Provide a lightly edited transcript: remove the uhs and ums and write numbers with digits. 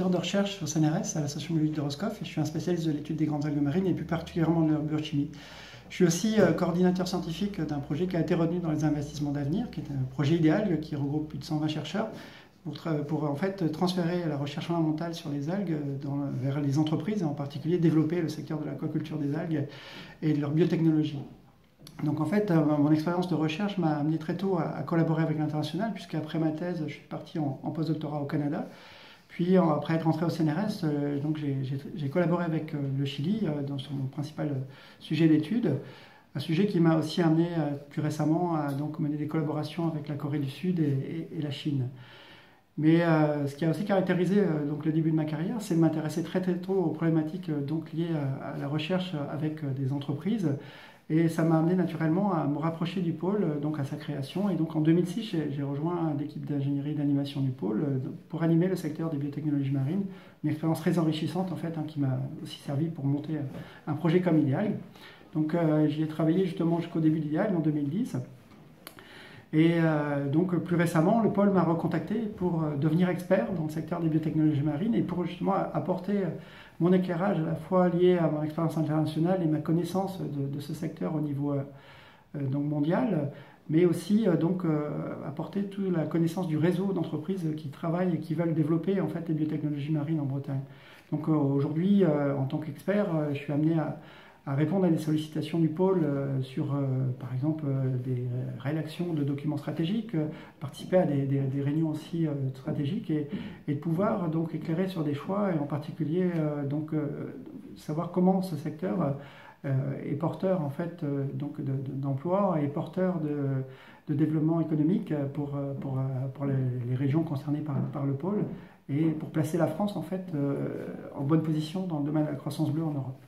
coordinateur de recherche au CNRS, à l'Association biologique de Roscoff, et je suis un spécialiste de l'étude des grandes algues marines et plus particulièrement de leur biochimie. Je suis aussi coordinateur scientifique d'un projet qui a été retenu dans les investissements d'avenir, qui est un projet idéal qui regroupe plus de 120 chercheurs pour en fait transférer la recherche fondamentale sur les algues vers les entreprises et en particulier développer le secteur de l'aquaculture des algues et de leur biotechnologie. Donc en fait, mon expérience de recherche m'a amené très tôt à collaborer avec l'international, puisqu'après ma thèse, je suis parti en postdoctorat au Canada. Puis après être rentré au CNRS, donc j'ai collaboré avec le Chili sur mon principal sujet d'étude, un sujet qui m'a aussi amené plus récemment à donc mener des collaborations avec la Corée du Sud et la Chine. Mais ce qui a aussi caractérisé donc le début de ma carrière, c'est de m'intéresser très tôt aux problématiques donc liées à la recherche avec des entreprises. Et ça m'a amené naturellement à me rapprocher du pôle, donc à sa création. Et donc en 2006, j'ai rejoint l'équipe d'ingénierie et d'animation du pôle pour animer le secteur des biotechnologies marines. Une expérience très enrichissante en fait, qui m'a aussi servi pour monter un projet comme Ideal. Donc j'y ai travaillé justement jusqu'au début d'Ideal en 2010. Et donc plus récemment, le pôle m'a recontacté pour devenir expert dans le secteur des biotechnologies marines et pour justement apporter mon éclairage à la fois lié à mon expérience internationale et ma connaissance de ce secteur au niveau donc mondial, mais aussi apporter toute la connaissance du réseau d'entreprises qui travaillent et qui veulent développer en fait les biotechnologies marines en Bretagne. Donc aujourd'hui, en tant qu'expert, je suis amené à répondre à des sollicitations du pôle sur, par exemple, des rédactions de documents stratégiques, participer à des réunions aussi stratégiques et de pouvoir donc éclairer sur des choix et en particulier savoir comment ce secteur est porteur en fait d'emplois et porteur de développement économique pour les régions concernées par le pôle et pour placer la France en fait en bonne position dans le domaine de la croissance bleue en Europe.